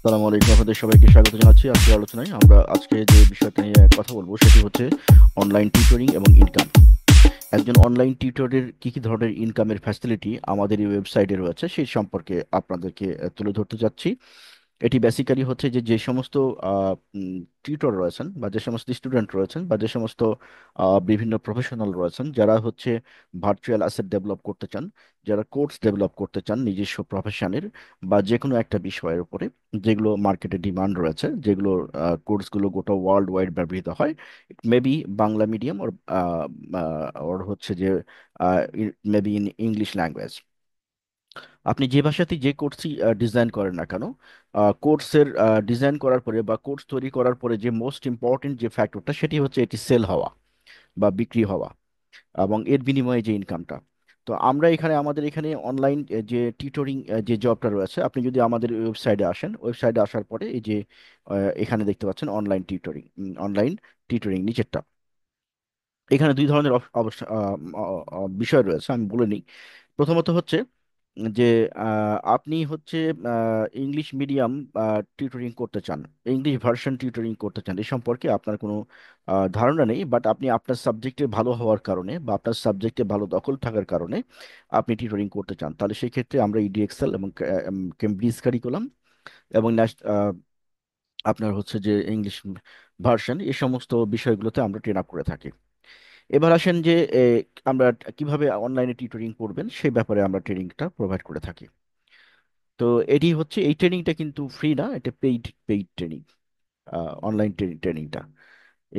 সালাম আলাইকুম, আপনাদের সবাইকে স্বাগত জানাচ্ছি আজকের আলোচনায়। আমরা আজকে যে বিষয়টা নিয়ে কথা বলবো সেটি হচ্ছে অনলাইন টিউটরিং এবং ইনকাম। একজন অনলাইন টিউটরের কি কি ধরনের ইনকামের ফ্যাসিলিটি আমাদের এই ওয়েবসাইটে রয়েছে সেই সম্পর্কে আপনাদেরকে তুলে ধরতে যাচ্ছি। এটি বেসিক্যালি হচ্ছে যে যে সমস্ত টিউটর রয়েছেন বা যে সমস্ত স্টুডেন্ট রয়েছেন বা যে সমস্ত বিভিন্ন প্রফেশনাল রয়েছেন যারা হচ্ছে ভার্চুয়াল অ্যাসেট ডেভেলপ করতে চান, যারা কোর্স ডেভেলপ করতে চান নিজস্ব প্রফেশনের বা যে কোনো একটা বিষয়ের উপরে, যেগুলো মার্কেটে ডিমান্ড রয়েছে, যেগুলো কোর্সগুলো গোটা ওয়ার্ল্ড ওয়াইড ব্যবহৃত হয়, মেবি বাংলা মিডিয়াম ওর হচ্ছে যে মেবি ইন ইংলিশ ল্যাঙ্গুয়েজ। আপনি যে ভাষাতেই যে কোর্সই ডিজাইন করেন না কেন, কোর্সের ডিজাইন করার পরে বা কোর্স তৈরি করার পরে যে মোস্ট ইম্পর্টেন্ট যে ফ্যাক্টরটা সেটি হচ্ছে এটি সেল হওয়া বা বিক্রি হওয়া এবং এর বিনিময়ে যে ইনকামটা। তো আমরা এখানে আমাদের এখানে অনলাইন যে টিউটরিং যে জবটা রয়েছে, আপনি যদি আমাদের ওয়েবসাইটে আসেন, ওয়েবসাইটে আসার পরে এই যে এখানে দেখতে পাচ্ছেন অনলাইন টিউটরিং, অনলাইন টিউটরিং নিচেরটা, এখানে দুই ধরনের বিষয় রয়েছে, আমি বলে নিই। প্রথমত হচ্ছে যে আপনি হচ্ছে ইংলিশ মিডিয়াম টিউটরিং করতে চান, ইংলিশ ভার্সন টিউটরিং করতে চান, এই সম্পর্কে আপনার কোনো ধারণা নেই, বাট আপনি আপনার সাবজেক্টে ভালো হওয়ার কারণে বা আপনার সাবজেক্টে ভালো দখল থাকার কারণে আপনি টিউটরিং করতে চান, তাহলে সেই ক্ষেত্রে আমরা ইডিএক্সএল এবং কেমব্রিজ কারিকুলাম এবং আপনার হচ্ছে যে ইংলিশ ভার্সন, এই সমস্ত বিষয়গুলোতে আমরা ট্রেন আপ করে থাকি। এবার আসেন যে আমরা কিভাবে অনলাইনে টিউটরিং করবেন সেই ব্যাপারে আমরা ট্রেনিংটা প্রোভাইড করে থাকি। তো এটি হচ্ছে, এই ট্রেনিংটা কিন্তু ফ্রি না, এটা পেইড পেইড ট্রেনিং, অনলাইন ট্রেনিংটা।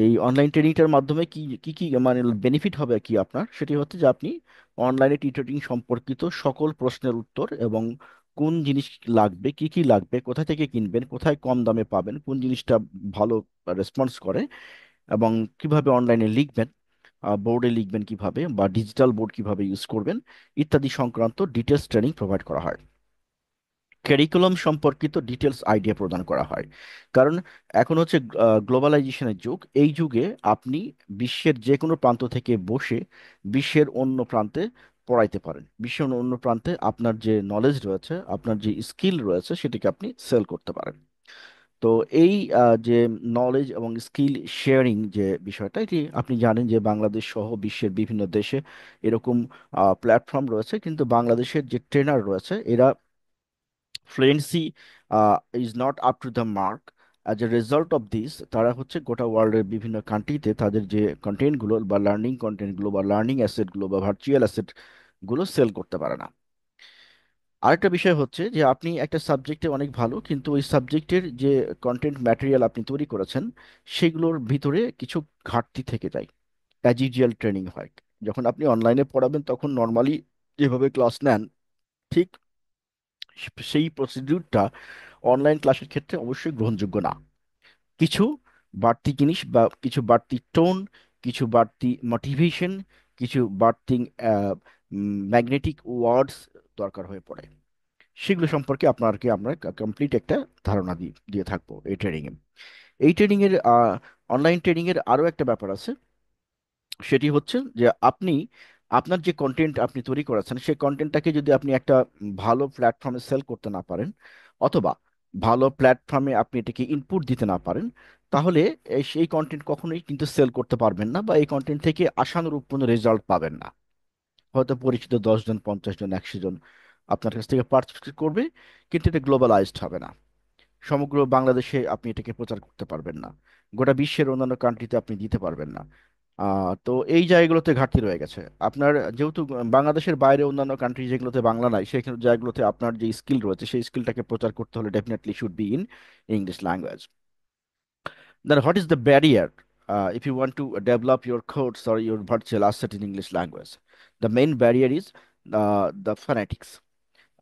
এই অনলাইন ট্রেনিংটার মাধ্যমে কি কি কি মানে বেনিফিট হবে কি আপনার, সেটি হচ্ছে যে আপনি অনলাইনে টিউটরিং সম্পর্কিত সকল প্রশ্নের উত্তর এবং কোন জিনিস লাগবে, কি কি লাগবে, কোথা থেকে কিনবেন, কোথায় কম দামে পাবেন, কোন জিনিসটা ভালো রেসপন্স করে, এবং কিভাবে অনলাইনে লিখবেন, বোর্ডে লিখবেন কিভাবে বা ডিজিটাল বোর্ড কিভাবে ইউজ করবেন ইত্যাদি সংক্রান্ত ডিটেলস ট্রেনিং প্রোভাইড করা হয়। কারিকুলাম সম্পর্কিত ডিটেলস আইডিয়া প্রদান করা হয়। কারণ এখন হচ্ছে গ্লোবালাইজেশনের যুগ, এই যুগে আপনি বিশ্বের যে কোনো প্রান্ত থেকে বসে বিশ্বের অন্য প্রান্তে পড়াইতে পারেন, বিশ্বের অন্য প্রান্তে আপনার যে নলেজ রয়েছে, আপনার যে স্কিল রয়েছে সেটিকে আপনি সেল করতে পারেন। তো এই যে নলেজ এবং স্কিল শেয়ারিং যে বিষয়টা, এটি আপনি জানেন যে বাংলাদেশ সহ বিশ্বের বিভিন্ন দেশে এরকম প্ল্যাটফর্ম রয়েছে, কিন্তু বাংলাদেশের যে ট্রেনার রয়েছে এরা fluency is not up to the mark. As a result of this তারা হচ্ছে গোটা ওয়ার্ল্ডের বিভিন্ন কান্ট্রিতে তাদের যে কন্টেন্টগুলো বা লার্নিং কন্টেন্টগুলো বা লার্নিং অ্যাসেটগুলো বা ভার্চুয়াল অ্যাসেটগুলো সেল করতে পারে না। আরেকটা বিষয় হচ্ছে যে আপনি একটা সাবজেক্টে অনেক ভালো, কিন্তু ওই সাবজেক্টের যে কন্টেন্ট ম্যাটেরিয়াল আপনি তৈরি করেছেন সেগুলোর ভিতরে কিছু ঘাটতি থেকে যায়। অ্যাজ ইউজুয়াল ট্রেনিং হয়, যখন আপনি অনলাইনে পড়াবেন তখন নর্মালি যেভাবে ক্লাস নেন ঠিক সেই প্রসিডিউরটা অনলাইন ক্লাসের ক্ষেত্রে অবশ্যই গ্রহণযোগ্য না। কিছু বাড়তি জিনিস বা কিছু বাড়তি টোন, কিছু বাড়তি মোটিভেশন, কিছু বাড়তি ম্যাগনেটিক ওয়ার্ডস দরকার হয়ে পড়ে। সেগুলো সম্পর্কে আপনাকে আমরা কমপ্লিট একটা ধারণা দিয়ে দিয়ে থাকবো এই ট্রেনিংয়ে। এই ট্রেনিংয়ের অনলাইন ট্রেনিংয়ের আরও একটা ব্যাপার আছে, সেটি হচ্ছে যে আপনি আপনার যে কন্টেন্ট আপনি তৈরি করেছেন সেই কন্টেন্টটাকে যদি আপনি একটা ভালো প্ল্যাটফর্মে সেল করতে না পারেন, অথবা ভালো প্ল্যাটফর্মে আপনি এটাকে ইনপুট দিতে না পারেন, তাহলে সেই কন্টেন্ট কখনোই কিন্তু সেল করতে পারবেন না বা এই কন্টেন্ট থেকে আশানুরূপ কোনো রেজাল্ট পাবেন না। হয়তো পরিচিত 10 জন, 50 জন, 100 জন আপনার কাছ থেকে পারচেস করবে, কিন্তু এটা গ্লোবালাইজড হবে না। সমগ্র বাংলাদেশে আপনি এটাকে প্রচার করতে পারবেন না, গোটা বিশ্বের অন্যান্য কান্ট্রিতে আপনি দিতে পারবেন না। তো এই জায়গাগুলোতে ঘাটতি রয়ে গেছে আপনার, যেহেতু বাংলাদেশের বাইরে অন্যান্য কান্ট্রি যেগুলোতে বাংলা নাই সেই জায়গাগুলোতে আপনার যে স্কিল রয়েছে সেই স্কিলটাকে প্রচার করতে হলে definitely should be in English language. Then what is the barrier if you want to develop your codes or your virtual asset in English language? The main barrier is the phonetics.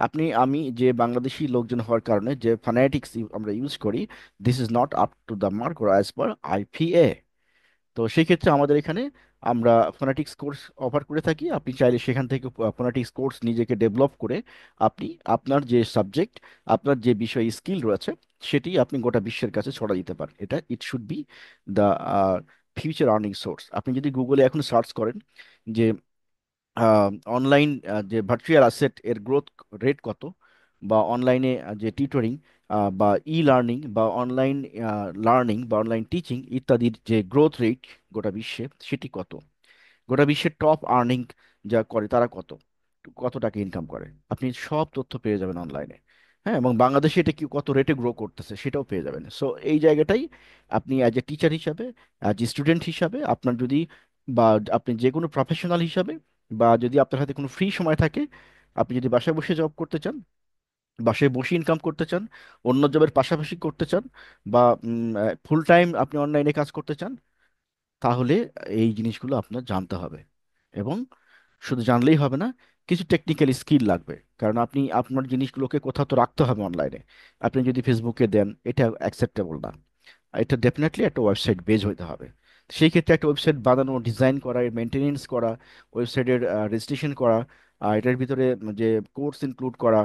আপনি আমি যে বাংলাদেশি লোকজন হওয়ার কারণে যে phonetics আমরা use করি, this is not up to the mark or as per IPA. তো সেই ক্ষেত্রে আমাদের এখানে আমরা ফোনেটিক্স কোর্স অফার করে থাকি, আপনি চাইলে সেখান থেকে ফোনেটিক্স কোর্স নিজেকে ডেভেলপ করে আপনি আপনার যে সাবজেক্ট, আপনার যে বিষয় স্কিল রয়েছে সেটি আপনি গোটা বিশ্বের কাছে ছড়া দিতে পারেন। এটা it should be the future earning source. আপনি যদি গুগলে এখন সার্চ করেন যে অনলাইন যে ভার্চুয়াল অ্যাসেট এর গ্রোথ রেট কত, বা অনলাইনে যে টিউটরিং বা ই লার্নিং বা অনলাইন লার্নিং বা অনলাইন টিচিং ইত্যাদির যে গ্রোথ রেট গোটা বিশ্বে সেটি কত, গোটা বিশ্বের টপ আর্নিং যা করে তারা কত, কত টাকা ইনকাম করে, আপনি সব তথ্য পেয়ে যাবেন অনলাইনে। হ্যাঁ, এবং বাংলাদেশে এটা কি কত রেটে গ্রো করতেছে সেটাও পেয়ে যাবেন। সো এই জায়গাটাই আপনি অ্যাজ এ টিচার হিসাবে, অ্যাজ এ স্টুডেন্ট হিসাবে, আপনার যদি বা আপনি যে কোনো প্রফেশনাল হিসাবে, বা যদি আপনার হাতে কোনো ফ্রি সময় থাকে, আপনি যদি বাসায় বসে জব করতে চান, বাসায় বসে ইনকাম করতে চান, অন্য জবের পাশাপাশি করতে চান, বা ফুল টাইম আপনি অনলাইনে কাজ করতে চান, তাহলে এই জিনিসগুলো আপনার জানতে হবে। এবং শুধু জানলেই হবে না, কিছু টেকনিক্যাল স্কিল লাগবে, কারণ আপনি আপনার জিনিসগুলোকে কোথাও তো রাখতে হবে অনলাইনে। আপনি যদি ফেসবুকে দেন, এটা অ্যাকসেপ্টেবল না। এটা ডেফিনেটলি একটা ওয়েবসাইট বেজ হতে হবে। সেই ক্ষেত্রে একটা ওয়েবসাইট বানানো, ডিজাইন করা, এর মেনটেনেন্স করা, ওয়েবসাইটের রেজিস্ট্রেশন করা, এটার ভিতরে যে কোর্স ইনক্লুড করা,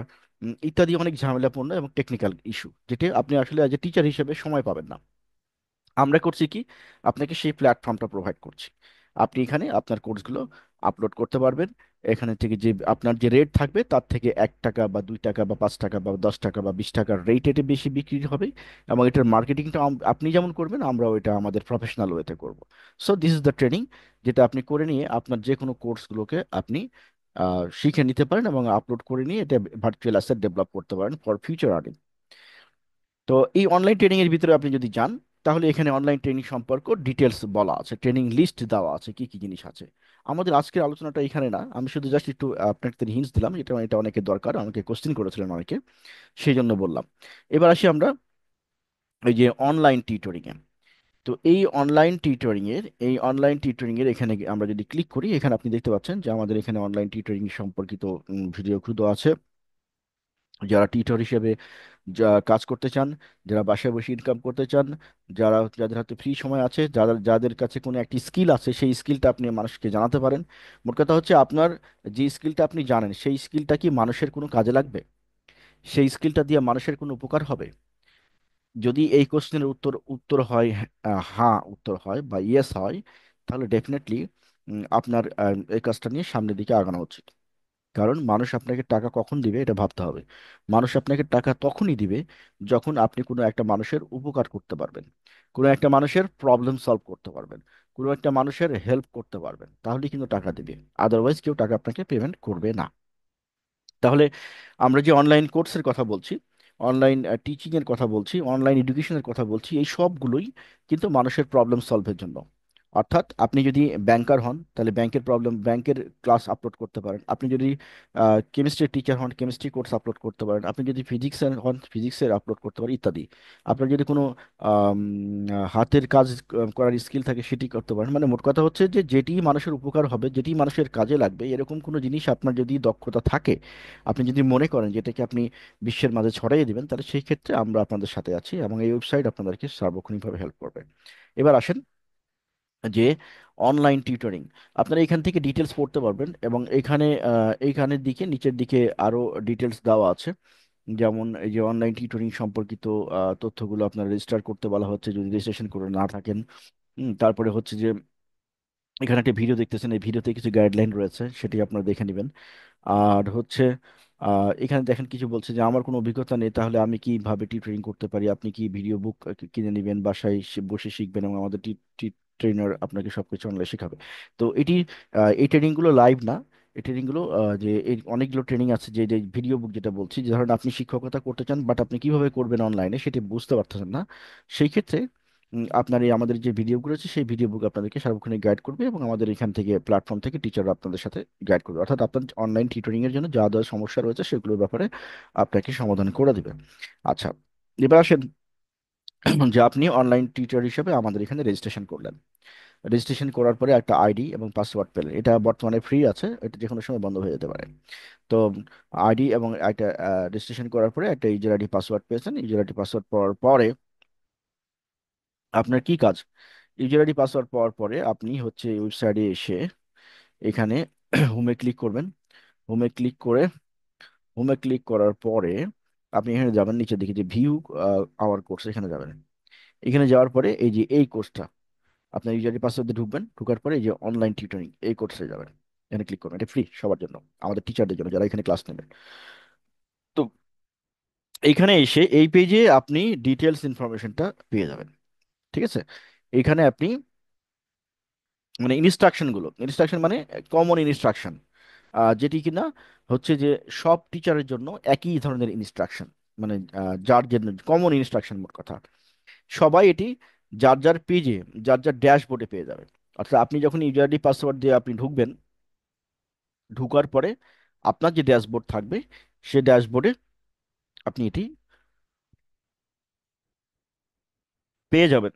ইত্যাদি অনেক ঝামেলাপূর্ণ এবং টেকনিক্যাল ইস্যু, যেটা আপনি আসলে অ্যাজ এ টিচার হিসেবে সময় পাবেন না। আমরা করছি কি, আপনাকে সেই প্ল্যাটফর্মটা প্রোভাইড করছি। আপনি এখানে আপনার কোর্সগুলো আপলোড করতে পারবেন। এখানে থেকে যে আপনার যে রেট থাকবে তার থেকে 1 টাকা বা 2 টাকা বা 5 টাকা বা 10 টাকা বা 20 টাকার রেট এতে বেশি বিক্রি হবে। এবং এটার মার্কেটিংটা আপনি যেমন করবেন, আমরাও এটা আমাদের প্রফেশনাল ওয়েতে করব। So this is the training, যেটা আপনি করে নিয়ে আপনার যে কোনো কোর্সগুলোকে আপনি শিখে নিতে পারেন এবং আপলোড করে নিয়ে এটা ভার্চুয়াল অ্যাসেট ডেভেলপ করতে পারেন ফর ফিউচার আর্নিং। তো এই অনলাইন ট্রেনিং এর ভিতরে আপনি যদি যান, তাহলে এখানে অনলাইন ট্রেনিং সম্পর্ক ডিটেলস বলা আছে, ট্রেনিং লিস্ট দেওয়া আছে, কি কি জিনিস আছে। আমাদের আজকের আলোচনাটা এখানে না, আমি শুধু জাস্ট একটু আপনাকে হিন্টস দিলাম, এটা এটা অনেকের দরকার, আমাকে কোশ্চেন করেছিলেন অনেকে, সেই জন্য বললাম। এবার আসি আমরা এই যে অনলাইন টিউটরিং এ। তো এই অনলাইন টিউটরিং এর এখানে আমরা যদি ক্লিক করি, এখানে আপনি দেখতে পাচ্ছেন যে আমাদের এখানে অনলাইন টিউটরিং সম্পর্কিত ভিডিও খুদ আছে। যারা টিউটর হিসেবে যা কাজ করতে চান, যারা বাসায় বসে ইনকাম করতে চান, যাদের হাতে ফ্রি সময় আছে, যাদের কাছে কোনো একটি স্কিল আছে, সেই স্কিলটা আপনি মানুষকে জানাতে পারেন। মোট কথা হচ্ছে, আপনার যে স্কিলটা আপনি জানেন, সেই স্কিলটা কি মানুষের কোনো কাজে লাগবে? সেই স্কিলটা দিয়ে মানুষের কোনো উপকার হবে? যদি এই কোশ্চেনের উত্তর উত্তর হয় হ্যাঁ উত্তর হয় বা ইয়েস হয়, তাহলে ডেফিনেটলি আপনার এই কাজটা নিয়ে সামনের দিকে আগানো উচিত। কারণ মানুষ আপনাকে টাকা কখন দিবে এটা ভাবতে হবে। মানুষ আপনাকে টাকা তখনই দিবে যখন আপনি কোনো একটা মানুষের উপকার করতে পারবেন, কোনো একটা মানুষের প্রবলেম সলভ করতে পারবেন, কোনো একটা মানুষের হেল্প করতে পারবেন, তাহলে কিন্তু টাকা দিবে। আদারওয়াইজ কেউ টাকা আপনাকে পেমেন্ট করবে না। তাহলে আমরা যে অনলাইন কোর্সের কথা বলছি, অনলাইন টিচিং এর কথা বলছি, অনলাইন এডুকেশনের কথা বলছি, এই সবগুলোই কিন্তু মানুষের প্রবলেম সলভের জন্য। অর্থাৎ আপনি যদি ব্যাংকার হন, তাহলে ব্যাংকের ক্লাস আপলোড করতে পারেন। আপনি যদি কেমিস্ট্রির টিচার হন, কেমিস্ট্রি কোর্স আপলোড করতে পারেন। আপনি যদি ফিজিক্সের হন, ফিজিক্সের আপলোড করতে পারেন, ইত্যাদি। আপনার যদি কোনো আম, হাতের কাজ করার স্কিল থাকে, সেটি করতে পারেন। মানে মোট কথা হচ্ছে যে যেটি মানুষের উপকার হবে, যেটি মানুষের কাজে লাগবে, এরকম কোনো জিনিস আপনার যদি দক্ষতা থাকে, আপনি যদি মনে করেন যেটাকে আপনি বিশ্বের মাঝে ছড়িয়ে দিবেন, তাহলে সেই ক্ষেত্রে আমরা আপনাদের সাথে আছি এবং এই ওয়েবসাইট আপনাদেরকে সার্বক্ষণিকভাবে হেল্প করবে। এবার আসেন যে অনলাইন টিউটরিং, আপনারা এখান থেকে ডিটেলস পড়তে পারবেন এবং এইখানের দিকে নিচের দিকে আরো ডিটেলস দেওয়া আছে। যেমন এই যে অনলাইন টিউটরিং সম্পর্কিত তথ্যগুলো আপনার রেজিস্টার করতে বলা হচ্ছে যদি রেজিস্ট্রেশন করে না থাকেন। তারপরে হচ্ছে যে এখানে একটা ভিডিও দেখতেছেন, এই ভিডিওতে কিছু গাইডলাইন রয়েছে, সেটি আপনারা দেখে নেবেন। আর হচ্ছে এখানে দেখেন কিছু বলছে যে আমার কোনো অভিজ্ঞতা নেই, তাহলে আমি কিভাবে টিউটরিং করতে পারি? আপনি কি ভিডিও বুক কিনে নেবেন, বাসায় বসে শিখবেন এবং আমাদের ট্রেনার আপনাকে সবকিছু অনলাইন শেখাবে। তো এই ট্রেনিংগুলো লাইভ না। এই ট্রেনিংগুলো যে এই অনেকগুলো ট্রেনিং আছে, যে যে ভিডিও বুক যেটা বলছি, যে ধরেন আপনি শিক্ষকতা করতে চান বাট আপনি কিভাবে করবেন অনলাইনে সেটি বুঝতে পারতেছেন না, সেই ক্ষেত্রে আপনার এই আমাদের যে ভিডিওগুলো আছে, সেই ভিডিও বুক আপনাদেরকে সার্বক্ষণিক গাইড করবে এবং আমাদের এখান থেকে প্ল্যাটফর্ম থেকে টিচাররা আপনাদের সাথে গাইড করবে, অর্থাৎ আপনার অনলাইন টিউটরিং এর জন্য যা যা সমস্যা রয়েছে সেগুলোর ব্যাপারে আপনাকে সমাধান করে দিবে। আচ্ছা, এবার আসেন যে আপনি অনলাইন টিচার হিসেবে আমাদের এখানে রেজিস্ট্রেশন করলেন। রেজিস্ট্রেশন করার পরে একটা আইডি এবং পাসওয়ার্ড পেলেন, এটা বর্তমানে ফ্রি আছে, এটা যে কোনো সময় বন্ধ হয়ে যেতে পারে। তো আইডি এবং একটা রেজিস্ট্রেশন করার পরে একটা ইউজার আইডি পাসওয়ার্ড পেয়েছেন। ইউজার আইডি পাসওয়ার্ড পাওয়ার পরে আপনার কি কাজ? ইউজার আইডি পাসওয়ার্ড পাওয়ার পরে আপনি হচ্ছে ওয়েবসাইটে এসে এখানে হোমে ক্লিক করবেন। হোমে ক্লিক করে হোমে ক্লিক করার পরে আপনি এখানে যাবেন, নিচের দিকে যে ভিউ আওয়ার কোর্স, এখানে যাবেন। এখানে যাওয়ার পরে এই যে এই কোর্সটা, আপনার ইউজার আইডি পাসওয়ার্ড দিয়ে ঢুকবেন, ঢোকার পরে এই যে অনলাইন টিউটরিং এই কোর্সে যাবেন। এখানে ক্লিক করবেন, এটা ফ্রি সবার জন্য, আমাদের টিচারদের জন্য যারা এখানে ক্লাস নেবেন। এইখানে এসে এই পেজে আপনি ডিটেলস ইনফরমেশনটা পেয়ে যাবেন। ঠিক আছে? এইখানে আপনি মানে ইনস্ট্রাকশন মানে কমন ইনস্ট্রাকশন, যেটি কিনা হচ্ছে যে সব টিচারের জন্য একই ধরনের ইনস্ট্রাকশন, মানে যার জন্য কমন ইনস্ট্রাকশন, মোট কথা সবাই এটি যার যার পেজে, যার যার ড্যাশবোর্ডে পেয়ে যাবে। অর্থাৎ আপনি যখন ইউজার আইডি পাসওয়ার্ড দিয়ে আপনি ঢুকবেন, ঢুকার পরে আপনার যে ড্যাশবোর্ড থাকবে সে ড্যাশবোর্ডে আপনি এটি পেয়ে যাবেন।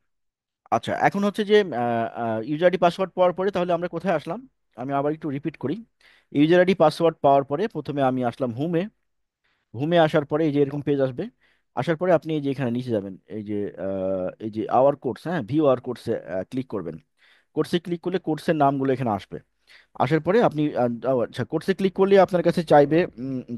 আচ্ছা, এখন হচ্ছে যে ইউজার আইডি পাসওয়ার্ড পাওয়ার পরে তাহলে আমরা কোথায় আসলাম? আমি আবার একটু রিপিট করি। ইউজার আইডি পাসওয়ার্ড পাওয়ার পরে প্রথমে আমি আসলাম হোমে। হোমে আসার পরে এই যে এরকম পেজ আসবে। আসার পরে আপনি এই যে এখানে নিচে যাবেন, এই যে আওয়ার কোর্স, হ্যাঁ, ভিউ আওয়ার কোর্সে ক্লিক করবেন। কোর্সে ক্লিক করলে কোর্সের নামগুলো এখানে আসবে। আসার পরে আপনি আচ্ছা, কোর্সে ক্লিক করলে আপনার কাছে চাইবে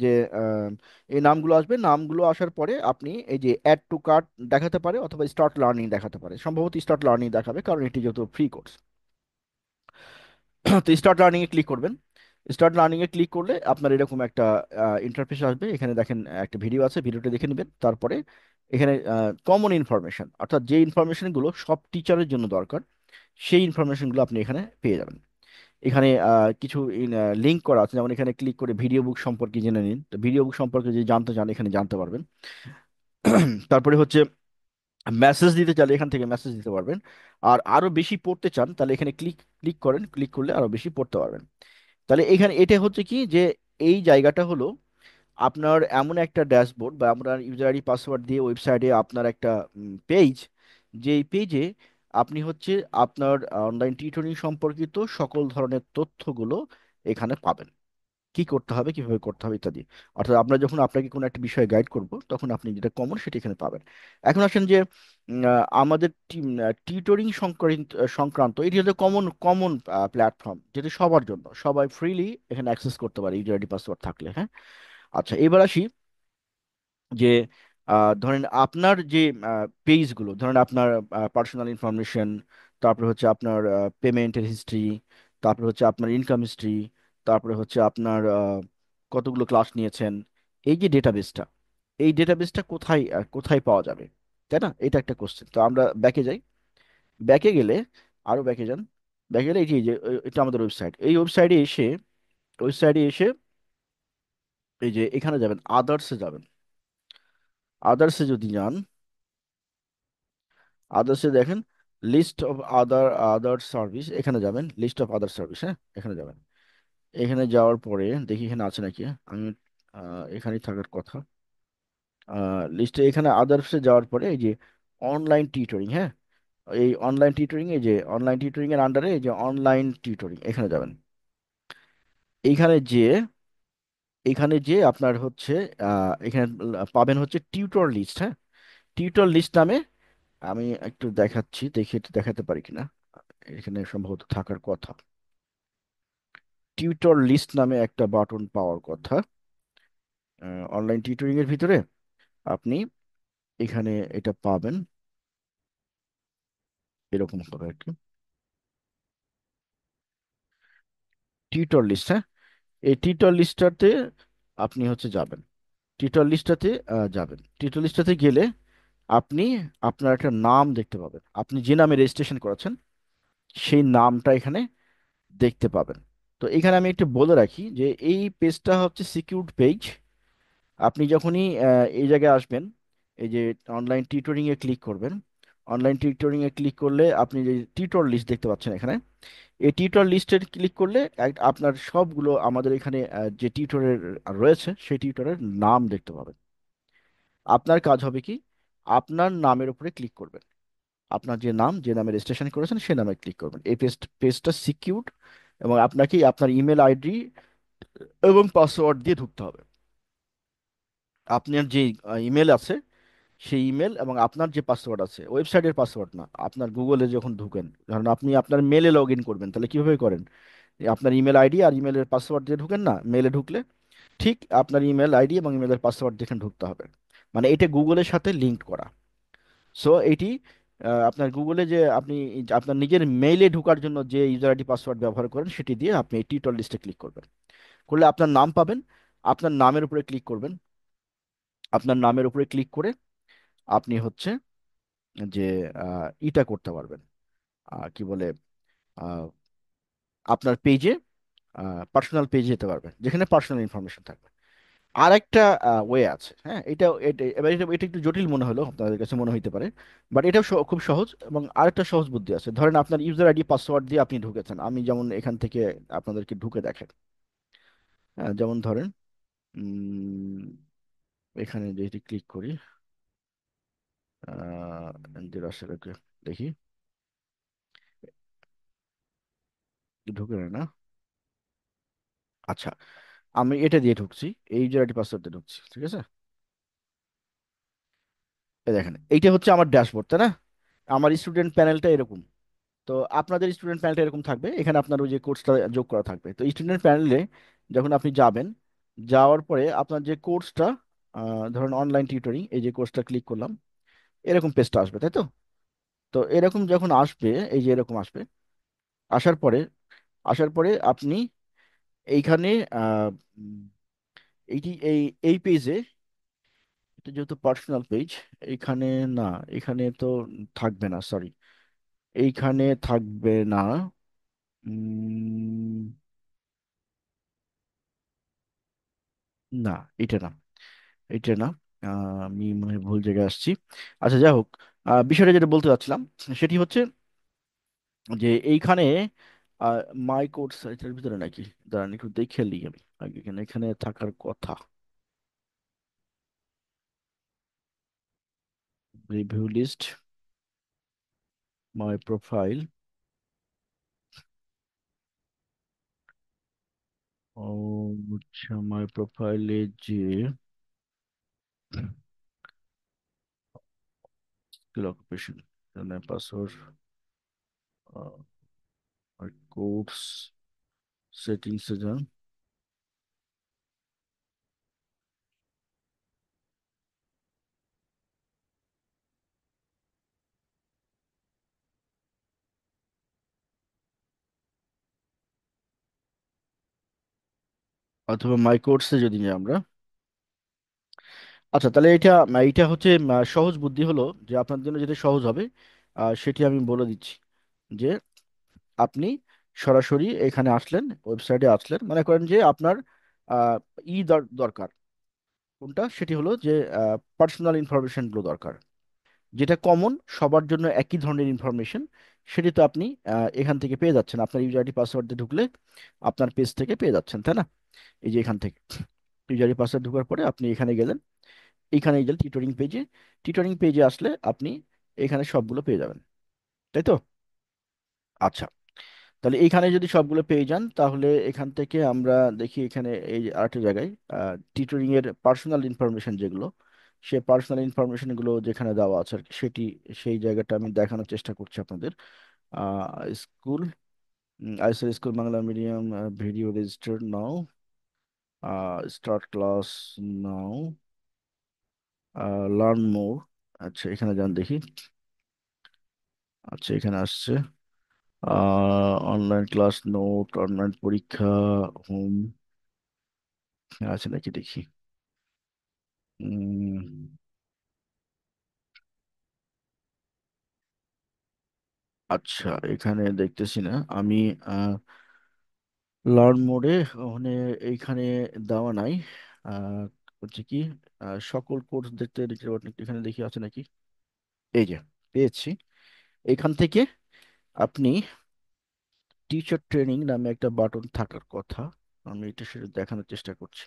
যে আহ, এই নামগুলো আসবে। নামগুলো আসার পরে আপনি এই যে অ্যাড টু কার্ট দেখাতে পারে অথবা স্টার্ট লার্নিং দেখাতে পারে, সম্ভবত স্টার্ট লার্নিং দেখাবে কারণ এটি যেহেতু ফ্রি কোর্স। তো স্টার্ট লার্নিং এ ক্লিক করবেন। স্টার্ট লার্নিং এ ক্লিক করলে আপনার এরকম একটা ইন্টারফেস আসবে। এখানে দেখেন একটা ভিডিও আছে, ভিডিওটা দেখে নেবেন। তারপরে এখানে কমন ইনফরমেশন, অর্থাৎ যে ইনফরমেশনগুলো সব টিচারের জন্য দরকার, সেই ইনফরমেশনগুলো আপনি এখানে পেয়ে যাবেন। এখানে কিছু লিঙ্ক করা আছে, যেমন এখানে ক্লিক করে ভিডিও বুক সম্পর্কে জেনে নিন। তো ভিডিও বুক সম্পর্কে যদি জানতে চান এখানে জানতে পারবেন। তারপরে হচ্ছে মেসেজ দিতে চাইলে এখান থেকে মেসেজ দিতে পারবেন। আর আরো বেশি পড়তে চান তাহলে এখানে ক্লিক ক্লিক করেন, ক্লিক করলে আরো বেশি পড়তে পারবেন। তাহলে এখানে এটা হচ্ছে কি যে এই জায়গাটা হলো আপনার এমন একটা ড্যাশবোর্ড বা আপনার ইউজার আইডি পাসওয়ার্ড দিয়ে ওয়েবসাইটে আপনার একটা পেজ, যেই পেজে আপনি হচ্ছে আপনার অনলাইন টিউটরিং সম্পর্কিত সকল ধরনের তথ্যগুলো এখানে পাবেন। কি করতে হবে, কিভাবে করতে হবে ইত্যাদি। অর্থাৎ আমরা যখন আপনাকে কোনো একটা বিষয়ে গাইড করব তখন আপনি যেটা কমন সেটা এখানে পাবেন। এখন আসেন যে আমাদের টিউটরিং সংক্রান্ত এটি হচ্ছে কমন কমন প্ল্যাটফর্ম, যেটা সবার জন্য, সবাই ফ্রিলি এখানে অ্যাক্সেস করতে পারে ইউজার আইডি পাসওয়ার্ড থাকলে, হ্যাঁ। আচ্ছা, এবার আসি যে ধরেন আপনার যে পেজগুলো, ধরেন আপনার পার্সোনাল ইনফরমেশন, তারপরে হচ্ছে আপনার পেমেন্টের হিস্ট্রি, তারপরে হচ্ছে আপনার ইনকাম হিস্ট্রি, তারপরে হচ্ছে আপনার কতগুলো ক্লাস নিয়েছেন, এই যে ডেটাবেসটা, এই ডেটাবেসটা কোথায় কোথায় পাওয়া যাবে, তাই না? এটা একটা কোশ্চেন। তো আমরা ব্যাকে যাই। ব্যাকে গেলে, আরো ব্যাকে যান। ব্যাকে গেলে এই যে এটা আমাদের ওয়েবসাইট। এই ওয়েবসাইটে এসে এই যে এখানে যাবেন, আদার্সে যাবেন। আদার্সে যদি যান, আদার্সে দেখেন লিস্ট অফ আদার সার্ভিস, এখানে যাবেন লিস্ট অফ আদার সার্ভিস, হ্যাঁ, এখানে যাবেন। এখানে যাওয়ার পরে দেখি এখানে আছে নাকি, আমি এখানেই থাকার কথা। লিস্টে এখানে আদার্সে যাওয়ার পরে এই যে অনলাইন টিউটরিং, হ্যাঁ, এই অনলাইন টিউটরিং, এই যে অনলাইন টিউটরিং এর আন্ডারে এই যে অনলাইন টিউটরিং, এখানে যাবেন। এইখানে যে এখানে যে আপনার হচ্ছে এখানে পাবেন হচ্ছে টিউটর লিস্ট, হ্যাঁ। টিউটর লিস্ট নামে, আমি একটু দেখাচ্ছি, দেখি একটু দেখাতে পারি কিনা। এখানে সম্ভবত থাকার কথা। টিউটর লিস্ট নামে একটা বাটন পাওয়ার কথা অনলাইন টিউটরিং এর ভিতরে। আপনি এখানে এটা পাবেন, এরকম হবে আর কি, টিউটর লিস্ট, হ্যাঁ। এই টিউটর লিস্টটাতে আপনি হচ্ছে যাবেন। টিউটর লিস্টটাতে যাবেন। টিউটর লিস্টটাতে গেলে আপনি আপনার একটা নাম দেখতে পাবেন, আপনি যে নামে রেজিস্ট্রেশন করেছেন সেই নামটা এখানে দেখতে পাবেন। তো এখানে আমি একটু বলে রাখি যে এই পেজটা হচ্ছে সিকিউরড পেজ। আপনি যখনই এই জায়গায় আসবেন, এই যে অনলাইন টিউটরিং এ ক্লিক করবেন। অনলাইন টিউটরিং এ ক্লিক করলে আপনি যে টিউটর লিস্ট দেখতে পাচ্ছেন এখানে, এই টিউটর লিস্টে ক্লিক করলে আপনার সবগুলো আমাদের এখানে যে টিউটরের রয়েছে সেই টিউটরের নাম দেখতে পাবেন। আপনার কাজ হবে কি, আপনার নামের উপরে ক্লিক করবেন। আপনার যে নাম, যে নামে রেজিস্ট্রেশন করেছেন সেই নামে ক্লিক করবেন। এই পেজটা সিকিউরড এবং আপনাকে আপনার ইমেল আইডি এবং পাসওয়ার্ড দিয়ে ঢুকতে হবে। আপনার যে ইমেল আছে সেই ইমেল এবং আপনার যে পাসওয়ার্ড আছে, ওয়েবসাইটের পাসওয়ার্ড না, আপনার গুগলে যখন ঢুকেন, ধরুন আপনি আপনার মেলে লগ ইন করবেন, তাহলে কিভাবে করেন? আপনার ইমেল আইডি আর ইমেলের পাসওয়ার্ড দিয়ে ঢুকেন না মেলে ঢুকলে, ঠিক আপনার ইমেল আইডি এবং ইমেলের পাসওয়ার্ড দেখে ঢুকতে হবে। মানে এটা গুগলের সাথে লিঙ্ক করা। সো এটি আপনার গুগলে যে আপনি আপনার নিজের মেইলে ঢোকার জন্য যে ইউজার আইডি পাসওয়ার্ড ব্যবহার করেন সেটি দিয়ে আপনি এই টিউটর লিস্টে ক্লিক করবেন। করলে আপনার নাম পাবেন। আপনার নামের উপরে ক্লিক করবেন। আপনার নামের উপরে ক্লিক করে আপনি হচ্ছে যে ইটা করতে পারবেন, কি বলে, আহ, আপনার পেজে, পার্সোনাল পেজে যেতে পারবেন যেখানে পার্সোনাল ইনফরমেশন থাকবে। আর একটা ওয়ে আছে, হ্যাঁ, এবার এটা একটু জটিল মনে হলো, আপনাদের কাছে মনে হইতে পারে, বাট এটাও খুব সহজ। এবং আরেকটা সহজ বুদ্ধি আছে। ধরেন আপনার ইউজার আইডি পাসওয়ার্ড দিয়ে আপনি ঢুকেছেন, আমি যেমন এখান থেকে আপনাদেরকে ঢুকে দেখেন। যেমন ধরেন, উম, এখানে যদি ক্লিক করি, আসলে দেখি, ঢুকে না। আচ্ছা, আমি এটা দিয়ে ঢুকছি, এই ইউজার আইডি পাসওয়ার্ড দিয়ে ঢুকছি, ঠিক আছে। এই দেখেন, এইটা হচ্ছে আমার ড্যাশবোর্ড, তাই না? আমার স্টুডেন্ট প্যানেলটা এরকম। তো আপনাদের স্টুডেন্ট প্যানেলটা এরকম থাকবে, এখানে আপনার ওই যে কোর্সটা যোগ করা থাকবে। তো স্টুডেন্ট প্যানেলে যখন আপনি যাবেন, যাওয়ার পরে আপনার যে কোর্সটা, ধরুন অনলাইন টিউটরিং, এই যে কোর্সটা ক্লিক করলাম, এরকম পেজটা আসবে, তাই তো? তো এরকম যখন আসবে, এই যে এরকম আসবে, আসার পরে আসার পরে আপনি এইখানে আহ, উম, এই এই পেজে, এটা যেহেতু পার্সোনাল পেজ, এইখানে না, এখানে তো থাকবে না, সরি, এইখানে থাকবে না। উম, না, এটা না, এটা না। আমি মনে হয় ভুল জায়গায় আসছি। আচ্ছা, যাই হোক, বিষয়টা যেটা বলতে চাচ্ছিলাম সেটি হচ্ছে যে এইখানে মাই কোর্স এটার ভিতরে নাকি, দাঁড়ান একটু দেখে নিই আমি আগে, এখানে এখানে থাকার কথা। রিভিউ লিস্ট, মাই প্রোফাইল, ও আচ্ছা, মাই প্রোফাইলে যে স্কিল অকুপেশন, পাসওয়ার্ড, কোর্স সেটিংসে যান, অথবা মাই কোর্সে যদি যাই আমরা। আচ্ছা, তাহলে এইটা হচ্ছে সহজ বুদ্ধি হলো, যে আপনার জন্য যেটা সহজ হবে সেটি আমি বলে দিচ্ছি। যে আপনি সরাসরি এখানে আসলেন, ওয়েবসাইটে আসলেন, মনে করেন যে আপনার আহ, দরকার কোনটা, সেটি হলো যে পার্সোনাল ইনফরমেশনগুলো দরকার, যেটা কমন সবার জন্য একই ধরনের ইনফরমেশন। সেটি তো আপনি এখান থেকে পেয়ে যাচ্ছেন, আপনার ইউজার আইডি পাসওয়ার্ড দিয়ে ঢুকলে আপনার পেজ থেকে পেয়ে যাচ্ছেন, তাই না? এই যে এখান থেকে ইউজার আইডি পাসওয়ার্ড ঢোকার পরে আপনি এখানে গেলেন, এইখানে গেলেন টিউটরিং পেজে, টিউটরিং পেজে আসলে আপনি এখানে সবগুলো পেয়ে যাবেন, তাই তো? আচ্ছা, তাহলে এইখানে যদি সবগুলো পেয়ে যান, তাহলে এখান থেকে আমরা দেখি, এখানে এই যে আরেকটা জায়গায় টিউটরিং এর পার্সোনাল ইনফরমেশন যেগুলো, সে পার্সোনাল ইনফরমেশন গুলো যেখানে দেওয়া আছে আর কি, সেই জায়গাটা আমি দেখানোর চেষ্টা করছি আপনাদের। School, ISL school Bangla medium, video register now, start class now, learn more. আচ্ছা, এখানে যান দেখি। আচ্ছা, এখানে আসছে অনলাইন ক্লাস নোট, অনলাইন পরীক্ষা, হোম, আছে নাকি দেখি। উম, আচ্ছা, এখানে দেখতেছি না আমি। লার্ন মোডে ওখানে, এইখানে দেওয়া নাই। আহ, হচ্ছে কি, সকল কোর্স দেখতে দেখতে এখানে দেখি আছে নাকি। এই যে পেয়েছি। এখান থেকে আপনি টিচার ট্রেনিং নামে একটা বাটন থাকার কথা, আমি এটা সেটা দেখানোর চেষ্টা করছি।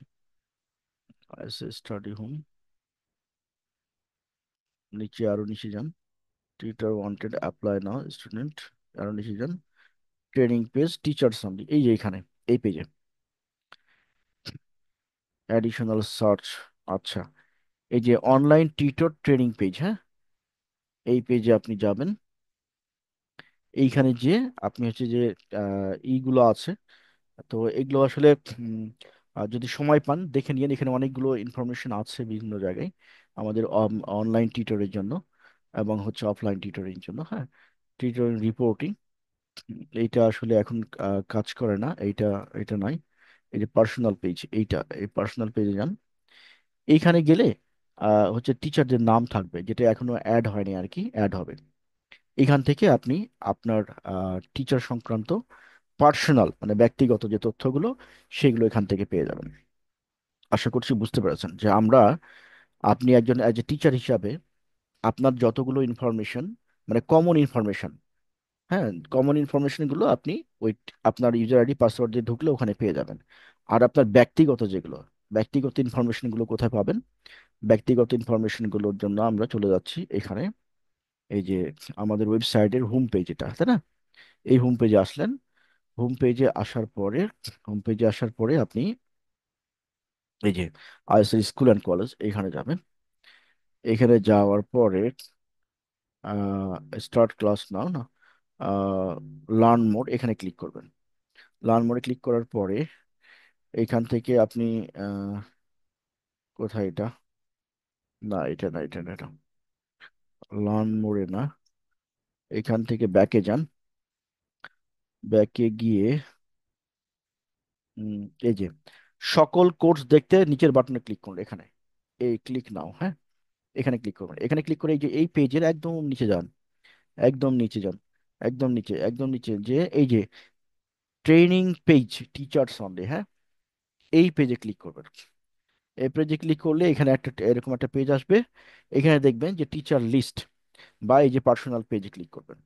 স্টাডি হোম, নিচে আরো নিচে যান, টিচার ওয়ান্টেড অ্যাপ্লাই নাও স্টুডেন্ট, আরো নিচে যান, ট্রেনিং পেজ টিচার্স অনলি, এই যে এখানে এই পেজে অ্যাডিশনাল সার্চ। আচ্ছা, এই যে অনলাইন টিউটর ট্রেনিং পেজ, হ্যাঁ, এই পেজে আপনি যাবেন। এইখানে যে আপনি হচ্ছে যে ইগুলো আছে, তো এগুলো আসলে উম, যদি সময় পান দেখে নিন, এখানে অনেকগুলো ইনফরমেশন আছে বিভিন্ন জায়গায় আমাদের অনলাইন টিউটরের জন্য এবং হচ্ছে অফলাইন টিউটরের জন্য, হ্যাঁ। টিউটরিং রিপোর্টিং, এইটা আসলে এখন কাজ করে না, এইটা এটা নয়। এই যে পার্সোনাল পেজ, এই পার্সোনাল পেজে যান। এইখানে গেলে হচ্ছে টিচারদের নাম থাকবে, যেটা এখনো অ্যাড হয়নি আর কি, অ্যাড হবে। এখান থেকে আপনি আপনার টিচার সংক্রান্ত পার্সোনাল মানে ব্যক্তিগত যে তথ্যগুলো সেগুলো এখান থেকে পেয়ে যাবেন। আশা করছি বুঝতে পেরেছেন যে আমরা, আপনি একজন অ্যাজ এ টিচার হিসাবে আপনার যতগুলো ইনফরমেশন, মানে কমন ইনফরমেশন, হ্যাঁ, কমন ইনফরমেশনগুলো আপনি ওই আপনার ইউজার আইডি পাসওয়ার্ড দিয়ে ঢুকলে ওখানে পেয়ে যাবেন। আর আপনার ব্যক্তিগত যেগুলো, ব্যক্তিগত ইনফরমেশনগুলো কোথায় পাবেন? ব্যক্তিগত ইনফরমেশনগুলোর জন্য আমরা চলে যাচ্ছি এখানে, এই যে আমাদের ওয়েবসাইটের হোম পেজ এটা, তাই না? এই হোম পেজে আসলেন। হোম পেজে আসার পরে, হোম পেজে আসার পরে আপনি এই যে আইএসএল স্কুল অ্যান্ড কলেজ এখানে যাবেন। এখানে যাওয়ার পরে স্টার্ট ক্লাস নাও না, লার্ন মোড এখানে ক্লিক করবেন। লার্ন মোডে ক্লিক করার পরে এইখান থেকে আপনি আহ, কোথায় এটা, না এটা না, এটা না, এটা লার্ন মোডে না, এখান থেকে ব্যাকে যান। ব্যাকে গিয়ে উম, এই যে সকল কোর্স দেখতে নিচের বাটনে ক্লিক করুন এখানে, এই ক্লিক নাও, হ্যাঁ, এখানে ক্লিক করবেন। এখানে ক্লিক করে এই যে এই পেজের একদম নিচে যান, একদম নিচে যান, একদম নিচে, একদম নিচে, যে এই যে ট্রেনিং পেজ টিচার্স অনলি, হ্যাঁ, এই পেজে ক্লিক করবেন। এই পেজে ক্লিক করলে এখানে একটা এরকম একটা পেজ আসবে। এখানে দেখবেন যে টিচার লিস্ট, বা এই যে পার্সোনাল পেজে ক্লিক করবেন।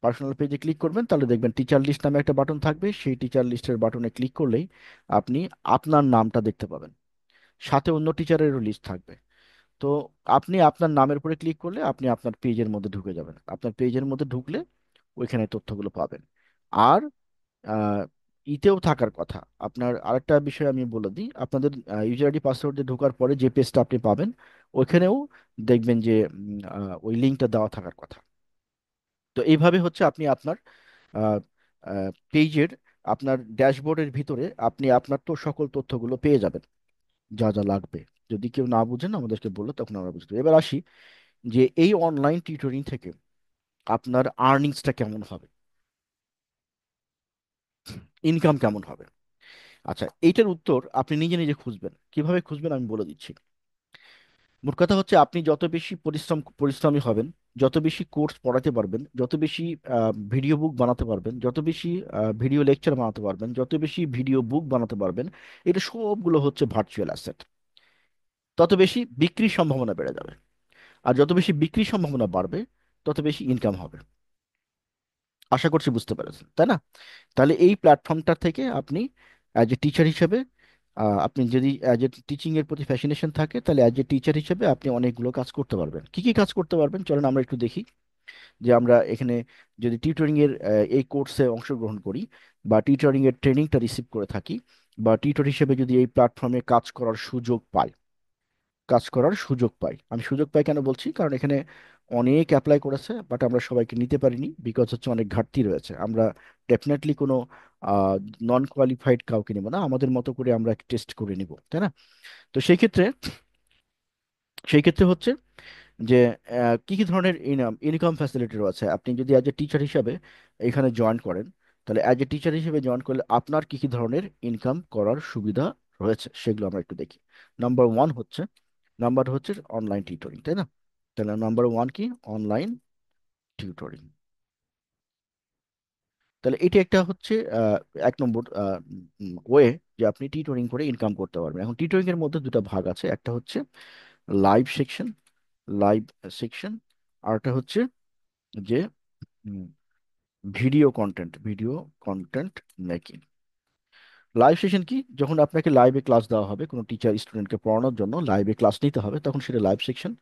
পার্সোনাল পেজে ক্লিক করবেন, তাহলে দেখবেন টিচার লিস্ট নামে একটা বাটন থাকবে। সেই টিচার লিস্টের বাটনে ক্লিক করলেই আপনি আপনার নামটা দেখতে পাবেন, সাথে অন্য টিচারেরও লিস্ট থাকবে। তো আপনি আপনার নামের উপরে ক্লিক করলে আপনি আপনার পেজের মধ্যে ঢুকে যাবেন। আপনার পেজের মধ্যে ঢুকলে ওইখানে তথ্যগুলো পাবেন। আর আহ, ইতেও থাকার কথা আপনার। আরেকটা বিষয় আমি বলে দিই, আপনাদের ইউজার আইডি পাসওয়ার্ড দিয়ে ঢোকার পরে যে পেজটা আপনি পাবেন, ওইখানেও দেখবেন যে ওই লিঙ্কটা দেওয়া থাকার কথা। তো এইভাবে হচ্ছে আপনি আপনার পেজের, আপনার ড্যাশবোর্ডের ভিতরে আপনি আপনার তো সকল তথ্যগুলো পেয়ে যাবেন, যা যা লাগবে। যদি কেউ না বুঝেন আমাদেরকে বললে তখন আমরা বুঝতে পারি। এবার আসি যে এই অনলাইন টিউটরিং থেকে আপনার আর্নিংসটা কেমন হবে, ইনকাম কেমন হবে। আচ্ছা, এইটার উত্তর আপনি নিজে নিজে খুঁজবেন। কিভাবে খুঁজবেন আমি বলে দিচ্ছি। মোট কথা হচ্ছে আপনি যত বেশি পরিশ্রমী হবেন, যত বেশি কোর্স পড়াতে পারবেন, যত বেশি ভিডিও বুক বানাতে পারবেন, যত বেশি ভিডিও লেকচার বানাতে পারবেন, যত বেশি ভিডিও বুক বানাতে পারবেন, এটা সবগুলো হচ্ছে ভার্চুয়াল অ্যাসেট, তত বেশি বিক্রির সম্ভাবনা বেড়ে যাবে। আর যত বেশি বিক্রির সম্ভাবনা বাড়বে, তত বেশি ইনকাম হবে। আশা করছি বুঝতে পেরেছেন, তাই না? তাহলে এই প্ল্যাটফর্মটা থেকে আপনি অ্যাজ এ টিচার হিসেবে, আপনি যদি অ্যাজ এ টিচিং এর প্রতি ফ্যাসিনেশন থাকে, তাহলে অ্যাজ এ টিচার হিসেবে আপনি অনেকগুলো কাজ করতে পারবেন। কি কি কাজ করতে পারবেন চলেন আমরা একটু দেখি। যে আমরা এখানে যদি টিউটরিং এর এই কোর্সে অংশগ্রহণ করি, বা টিউটরিং এর ট্রেনিংটা রিসিভ করে থাকি, বা টিউটর হিসেবে যদি এই প্ল্যাটফর্মে কাজ করার সুযোগ পাই, কাজ করার সুযোগ পাই, আমি সুযোগ পাই কেন বলছি, কারণ এখানে অনেক অ্যাপ্লাই করেছে, বাট আমরা সবাইকে নিতে পারিনি, বিকজ হচ্ছে অনেক ঘাটতি রয়েছে। আমরা ডেফিনেটলি কোনো নন কোয়ালিফাইড কাউকে নিব না, আমাদের মতো করে আমরা টেস্ট করে নিব, তাই না? তো সেই ক্ষেত্রে হচ্ছে যে কি কি ধরনের ইনকাম ফ্যাসিলিটি রয়েছে। আপনি যদি অ্যাজ এ টিচার হিসাবে এখানে জয়েন করেন, তাহলে অ্যাজ এ টিচার হিসেবে জয়েন করলে আপনার কি কি ধরনের ইনকাম করার সুবিধা রয়েছে সেগুলো আমরা একটু দেখি। নাম্বার ওয়ান হচ্ছে, অনলাইন টিউটরিং, তাই না? তাহলে নাম্বার ওয়ান কি? Online tutoring. তাহলে এটি একটা হচ্ছে এক নম্বর ওয়ে যে আপনি টিউটরিং করে ইনকাম করতে পারবেন। এখন টিউটরিং এর মধ্যে দুটো ভাগ আছে, একটা হচ্ছে লাইভ সেকশন, লাইভ সেকশন, আর একটা হচ্ছে যে video content making. Live session কি? যখন আপনাকে লাইভে ক্লাস দেওয়া হবে, কোনো টিচার স্টুডেন্টকে পড়ানোর জন্য লাইভে ক্লাস নিতে হবে, তখন সেটা লাইভ সেকশন,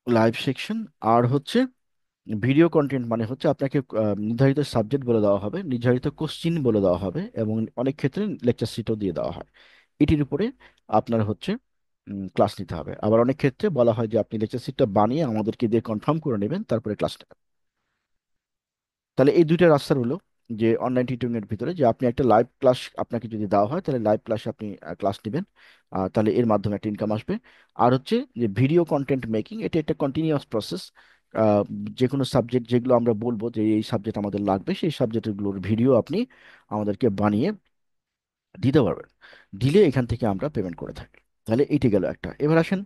লাইভ সেকশন। আর হচ্ছে ভিডিও কন্টেন্ট, মানে হচ্ছে আপনাকে নির্ধারিত সাবজেক্ট বলে দেওয়া হবে, নির্ধারিত কোশ্চিন বলে দেওয়া হবে, এবং অনেক ক্ষেত্রে লেকচার শিটও দিয়ে দেওয়া হয়। এটির উপরে আপনার হচ্ছে ক্লাস নিতে হবে। আবার অনেক ক্ষেত্রে বলা হয় যে আপনি লেকচার শিটটা বানিয়ে আমাদেরকে দিয়ে কনফার্ম করে নেবেন, তারপরে ক্লাস নেবেন। তাহলে এই দুইটা রাস্তা হলো যে অনলাইন টিউটরিং এর ভিতরে, যে আপনি একটা লাইভ ক্লাস আপনাকে যদি দেওয়া হয়, তাহলে লাইভ ক্লাসে আপনি ক্লাস নেবেন, তাহলে এর মাধ্যমে একটা ইনকাম আসবে। আর হচ্ছে যে ভিডিও কন্টেন্ট মেকিং, এটা একটা কন্টিনিউয়াস প্রসেস। যে কোনো সাবজেক্ট যেগুলো আমরা বলবো যে এই সাবজেক্ট আমাদের লাগবে, সেই সাবজেক্টগুলোর ভিডিও আপনি আমাদেরকে বানিয়ে দিতে পারবেন। দিলে এখান থেকে আমরা পেমেন্ট করে থাকি। তাহলে এইটা গেল একটা। এবার আসেন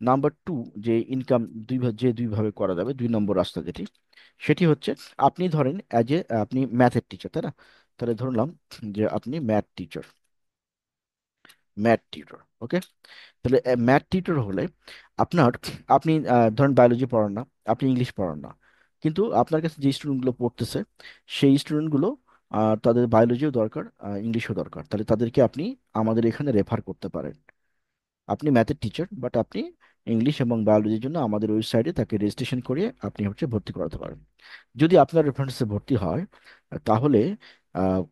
নাম্বার টু, যে ইনকাম দুইভাবে করা যাবে, 2 নম্বর রাস্তা যেটি, সেটি হচ্ছে আপনি ধরেন আপনি ম্যাথের টিচার, তাই না? তাহলে ধরলাম যে আপনি ম্যাথ টিউটর, ওকে। তাহলে ম্যাথ টিউটর হলে আপনার, ধরেন বায়োলজি পড়ান না, আপনি ইংলিশ পড়ান না, কিন্তু আপনার কাছে যে স্টুডেন্টগুলো পড়তেছে সেই স্টুডেন্টগুলো তাদের বায়োলজিও দরকার, ইংলিশও দরকার, তাহলে তাদেরকে আপনি আমাদের এখানে রেফার করতে পারেন। আপনি ম্যাথের টিচার, বাট আপনি ইংলিশ এবং বায়োলজির জন্য আমাদের ওয়েবসাইটে তাকে রেজিস্ট্রেশন করিয়ে আপনি হচ্ছে ভর্তি করাতে পারেন। যদি আপনার রেফারেন্সে ভর্তি হয়, তাহলে আহ,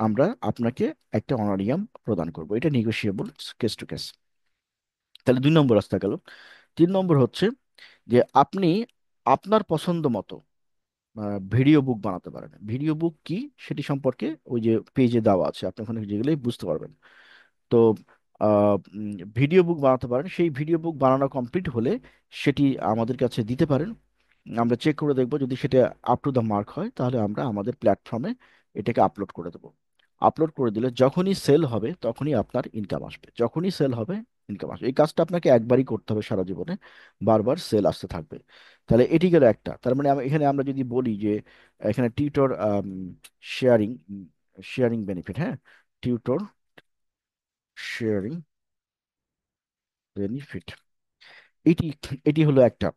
আমরা আপনাকে একটা অনারিয়াম প্রদান করব। এটা নেগোশিয়েবল, কেস টু কেস। তাহলে 2 নম্বর রাস্তা গেল। 3 নম্বর হচ্ছে যে আপনি আপনার পছন্দ মতো ভিডিও বুক বানাতে পারেন। ভিডিও বুক কি সেটি সম্পর্কে ওই যে পেজে দেওয়া আছে, আপনি ওখানে যেগুলোই বুঝতে পারবেন। তো ভিডিও বুক বানাতে পারেন, সেই ভিডিও বুক বানানো কমপ্লিট হলে সেটি আমাদের কাছে দিতে পারেন। আমরা চেক করে দেখব, যদি সেটা আপ টু দ্য মার্ক হয় তাহলে আমরা আমাদের প্ল্যাটফর্মে এটাকে আপলোড করে দেবো। আপলোড করে দিলে যখনই সেল হবে তখনই আপনার ইনকাম আসবে, যখনই সেল হবে ইনকাম আসবে। এই কাজটা আপনাকে একবারই করতে হবে সারা জীবনে, বারবার সেল আসতে থাকবে। তাহলে এটি গেল একটা। তার মানে এখানে আমরা যদি বলি যে এখানে টিউটর শেয়ারিং শেয়ারিং বেনিফিট, হ্যাঁ, টিউটর শেয়ারিং বেনিফিট, এটি এটি হলো একটা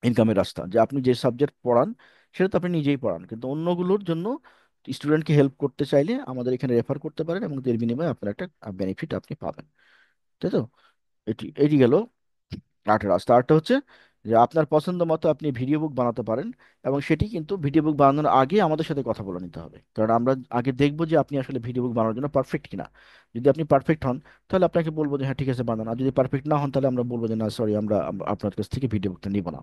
ইনকামের রাস্তা, যে আপনি যে সাবজেক্ট পড়ান সেটা তো আপনি নিজেই পড়ান, কিন্তু অন্যগুলোর জন্য স্টুডেন্টকে হেল্প করতে চাইলে আমাদের এখানে রেফার করতে পারেন, এবং এর বিনিময়ে আপনার একটা বেনিফিট আপনি পাবেন, তাই তো? এটি এটি গেল আরেকটা রাস্তা। আরেকটা হচ্ছে যে আপনার পছন্দ মতো আপনি ভিডিও বুক বানাতে পারেন, এবং সেটি কিন্তু ভিডিও বুক বানানোর আগে আমাদের সাথে কথা বলে নিতে হবে, কারণ আমরা আগে দেখবো যে আপনি আসলে ভিডিও বুক বানানোর জন্য পারফেক্ট কিনা। যদি আপনি পারফেক্ট হন তাহলে আপনাকে বলবো যে হ্যাঁ ঠিক আছে বানান, আর যদি পারফেক্ট না হন তাহলে আমরা বলবো যে না সরি, আমরা আপনার কাছ থেকে ভিডিও বুকটা নিব না।